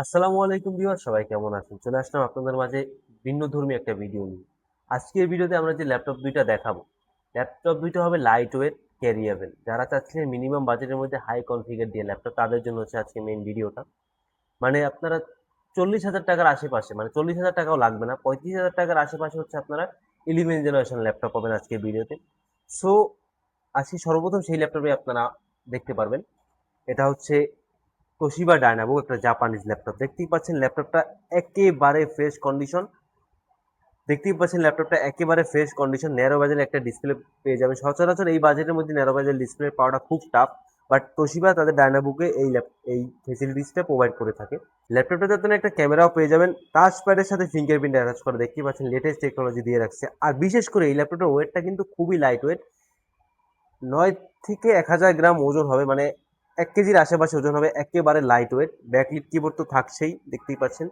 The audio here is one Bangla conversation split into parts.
আসসালামু আলাইকুম ভিউয়ার, সবাই কেমন আছেন? চলে আসলাম আপনাদের মাঝে ভিন্নধর্মী একটা ভিডিও নিয়ে। আজকের ভিডিওতে আমরা যে ল্যাপটপ দুইটা দেখাবো, ল্যাপটপ দুইটা হবে লাইট ওয়েট, ক্যারিয়েবল। যারা চাচ্ছিলেন মিনিমাম বাজেটের মধ্যে হাই কনফিগার দিয়ে ল্যাপটপ, তাদের জন্য হচ্ছে আজকে মেইন ভিডিওটা। মানে আপনারা 40,000 টাকার আশেপাশে, মানে 40,000 টাকাও লাগবে না, 35,000 টাকার আশেপাশে হচ্ছে আপনারা 11 জেনারেশন ল্যাপটপ পাবেন আজকের ভিডিওতে। সো আজকে সর্বপ্রথম সেই ল্যাপটপে আপনারা দেখতে পারবেন। এটা হচ্ছে তোশিবা ডায়নাবুক, একটা জাপানিজ ল্যাপটপ। দেখতেই পাচ্ছেন ল্যাপটপটা একেবারে ফ্রেশ কন্ডিশন। ন্যারো বাজের একটা ডিসপ্লে পেয়ে যাবেন। সচরাচর এই বাজেটের মধ্যে ন্যারো বাজের ডিসপ্লে পাওয়াটা খুব টাফ, বাট তোশিবা তাদের ডায়নাবুকে এই ফেসিলিটিসটা প্রোভাইড করে থাকে। ল্যাপটপটাতে আপনারা একটা ক্যামেরাও পেয়ে যাবেন, টাচ প্যাডের সাথে ফিঙ্গারপ্রিন্ট অ্যাটাচ করে। দেখতেই পাচ্ছেন লেটেস্ট টেকনোলজি দিয়ে রাখছে। আর বিশেষ করে এই ল্যাপটপটার ওয়েটটা কিন্তু খুবই লাইট ওয়েট, 9 থেকে 1,000 গ্রাম ওজন হবে, মানে 1 কেজির আশেপাশে ওজন হবে, একেবারে লাইট ওয়েট। ব্যাকলিট কিবোর্ড তো থাকছেই, দেখতেই পাচ্ছেন।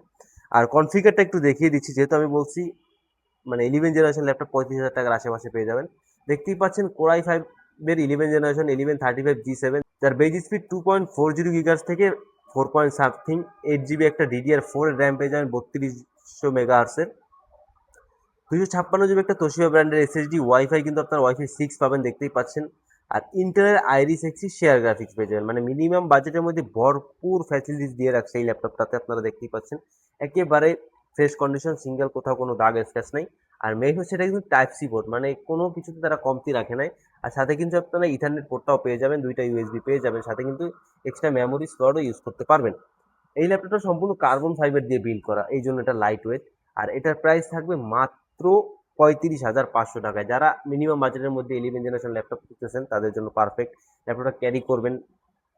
আর কনফিগারটা একটু দেখিয়ে দিচ্ছি, যেহেতু আমি বলছি মানে 11 জেনারেশন ল্যাপটপ 35,000 টাকার আশেপাশে পেয়ে যাবেন। দেখতেই পাচ্ছেন কোরাই ফাইভ এর 11 জেনারেশন 1135G7, যার বেজ স্পিড 2.40 গিগার্স থেকে 4 পয়েন্ট সামথিং, 8 জিবি একটা DDR4 র্যাম পেয়ে যাবেন, 3200 মেগা হার্সের। 256 জিবি একটা তোশিবা ব্র্যান্ডের এসএসডি, ওয়াইফাই কিন্তু আপনার ওয়াইফাই 6 পাবেন, দেখতেই পাচ্ছেন। আর ইন্টেলের আইরিস এক্সি শেয়ার গ্রাফিক্স পেয়ে যাবেন, মানে মিনিমাম বাজেটের মধ্যে ভরপুর ফ্যাসিলিটিস দিয়ে রাখছে এই ল্যাপটপটাতে, আপনারা দেখতেই পাচ্ছেন। একেবারে ফ্রেশ কন্ডিশন, সিঙ্গেল, কোথাও কোনো দাগ স্ক্র্যাচ নেই। আর মেইন হচ্ছে এটা কিন্তু টাইপ সি পোর্ট, মানে কোনো কিছুতে তারা কমতি রাখে নাই। আর সাথে কিন্তু আপনারা ইথারনেট পোর্টটাও পেয়ে যাবেন, দুইটা ইউএসবি পেয়ে যাবেন, সাথে কিন্তু এক্সট্রা মেমোরি স্লটও ইউজ করতে পারবেন। এই ল্যাপটপটা সম্পূর্ণ কার্বন ফাইবার দিয়ে বিল্ড করা, এই জন্য এটা লাইট ওয়েট। আর এটার প্রাইস থাকবে মাত্র 35,500 টাকায়। যারা মিনিমাম বাজেটের মধ্যে 11 জেনারেশন ল্যাপটপ খুঁজতেছেন, তাদের জন্য পারফেক্ট। ল্যাপটপটা ক্যারি করবেন,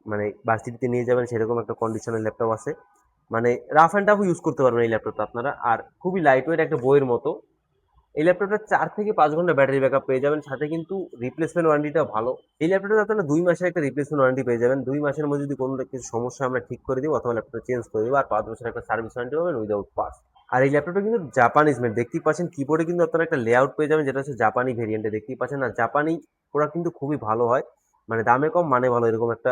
মানে ভার্সিটিতে নিয়ে যাবেন, সেরকম একটা কন্ডিশনের ল্যাপটপ আছে। মানে রাফ অ্যান্ড টাফও ইউজ করতে পারবেন এই ল্যাপটপটা আপনারা। আর খুবই লাইট ওয়েট, একটা বইয়ের মতো। এই ল্যাপটপটা 4 থেকে 5 ঘন্টা ব্যাটারি ব্যাকআপ পেয়ে যাবেন, সাথে কিন্তু রিপ্লেসমেন্ট ওয়ারেন্টিটা ভালো। এই ল্যাপটপটা আপনারা 2 মাসের একটা রিপ্লেসমেন্ট ওয়ারেন্টি পেয়ে যাবেন। 2 মাসের মধ্যে যদি কোনো কিছু সমস্যা আমরা ঠিক করে দিব, অথবা ল্যাপটপটা চেঞ্জ করে দিব। আর 5 বছরের একটা সার্ভিস ওয়ারেন্টি পাবেন উইদাউট পার্টস। আর এই ল্যাপটপটা কিন্তু জাপানিজ মেড, দেখতেই পাচ্ছেন। কিবোর্ডে কিন্তু আপনারা একটা লেআউট পেয়ে যাবেন, যেটা হচ্ছে জাপানি ভেরিয়েন্টে, দেখতেই পাচ্ছেন। আর জাপানি প্রোডাক্ট কিন্তু খুবই ভালো হয়, মানে দামে কম মানে ভালো, এরকম একটা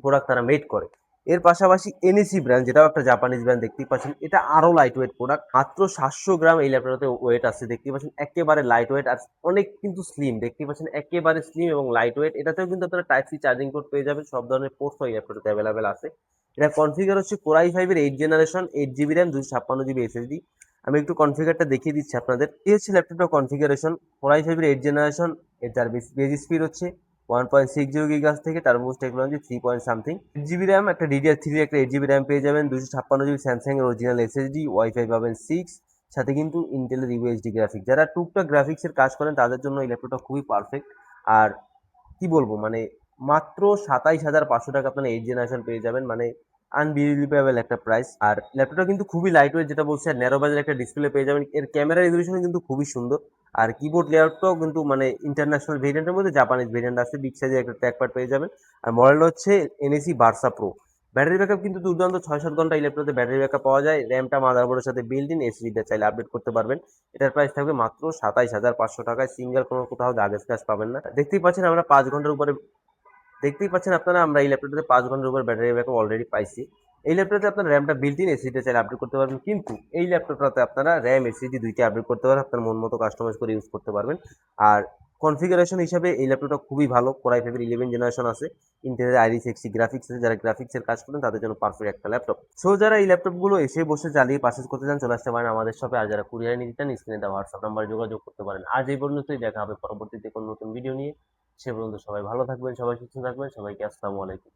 প্রোডাক্ট তারা মেড করে। এর পাশাপাশি এনএসি ব্র্যান্ড, যেটাও একটা জাপানিজ ব্র্যান্ড, দেখতেই পাচ্ছেন। এটা আরো লাইট ওয়েট প্রোডাক্ট, মাত্র 700 গ্রাম এই ল্যাপটপটাতে ওয়েট আছে, দেখতেই পাচ্ছেন। একেবারে লাইট ওয়েট আর অনেক কিন্তু স্লিম, দেখতেই পাচ্ছেন। একেবারে স্লিম এবং লাইট ওয়েট। এটাতেও কিন্তু আপনারা টাইপ সি চার্জিং পোর্ট পেয়ে যাবেন, সব ধরনের পোর্টস এই ল্যাপটপটাতে অ্যাভেলেবেল আছে। এটা কনফিগার হচ্ছে কোরাই ফাইভের 8 generation, 8 GB RAM, 256 GB SSD. আমি একটু কনফিগারটা দেখিয়ে দিচ্ছি আপনাদের। এই হচ্ছে ল্যাপটপটা কনফিগারেশন, কোরাই ফাইভের 8 জেনারেশন। এর যার বেজ স্পিড হচ্ছে 1.60 গিগাস থেকে turbos technology 3 point something, 8 GB RAM, একটা DDR3 একটা 8 জিবি র্যাম পেয়ে যাবেন, 256 জিবি স্যামসাং এর অরিজিনাল এসএসডি, ওয়াইফাই পাবেন 6, সাথে কিন্তু ইন্টেলের ইউএসডি গ্রাফিক্স। যারা টুকটাক গ্রাফিক্সের কাজ করেন তাদের জন্য এই ল্যাপটপটা খুবই পারফেক্ট। আর কি বলবো, মানে মাত্র 27,500 টাকা আপনারা 8 জেনারেশন পেয়ে যাবেন, মানে আনবিলিভেবল একটা প্রাইস। আর ল্যাপটপটা কিন্তু খুবই লাইট ওয়েট, যেটা বলছি। আর ন্যারো বাজের একটা ডিসপ্লে পেয়ে যাবেন। এর ক্যামেরা রেজলিউশন কিন্তু খুবই সুন্দর। আর কিবোর্ড লেআউটটাও কিন্তু মানে ইন্টারন্যাশনাল ভেরিয়েন্টের মধ্যে জাপানিজ ভেরিয়েন্ট আছে, বিগ সাইজের একটা ট্র্যাকপ্যাড পেয়ে যাবেন। আর মডেলটা হচ্ছে NAC Barca pro. Battery backup কিন্তু দুর্দান্ত, 6-7 ঘন্টা এই ল্যাপটপে ব্যাটারি ব্যাকআপ পাওয়া যায়। র্যামটা মাদারবোর্ডের সাথে বিল্ড ইন, এসএসডিটা চাইলে আপডেট করতে পারবেন। এটার প্রাইস থাকবে মাত্র 27,500 টাকায়। সিঙ্গেল কোনো কোথাও দাগ স্ক্র্যাচ পাবেন না। দেখতেই পাচ্ছেন আপনারা, আমরা এই ল্যাপটপটাতে 5 ঘন্টার উপর ব্যাটারি ব্যাকআপ অলরেডি পাইছি। এই ল্যাপটপটাতে আপনার র্যামটা বিল্ট ইন, এসএসডিটা চাইলে আপডেট করতে পারবেন। কিন্তু এই ল্যাপটপটাতে আপনারা র্যাম এসএসডি দুইটা আপডেট করতে পারবেন, আপনার মন মতো কাস্টমাইজ করে ইউজ করতে পারবেন। আর কনফিগারেশন হিসাবে এই ল্যাপটপটা খুবই ভালো। কোরাই ফাইভের 11 জেনারেশন আছে, ইন্টেলের আইরিস এক্সি গ্রাফিক্স আছে। যারা গ্রাফিক্সের কাজ করেন তাদের জন্য পারফেক্ট একটা ল্যাপটপ। সো যারা এই ল্যাপটপগুলো এসে বসে চালিয়ে পারচেজ করতে চান, চলে আসতে পারেন আমাদের শপে। আর যারা কুরিয়ারে নিতে চান, স্ক্রিনে দেওয়া হোয়াটসঅ্যাপ নাম্বারে যোগাযোগ করতে পারেন। আজ এই পর্যন্তই, দেখা হবে পরবর্তীতে কোনো নতুন ভিডিও নিয়ে। সে পর্যন্ত সবাই ভালো থাকবেন, সবাই সুস্থ থাকবেন। সবাইকে আসসালামু আলাইকুম।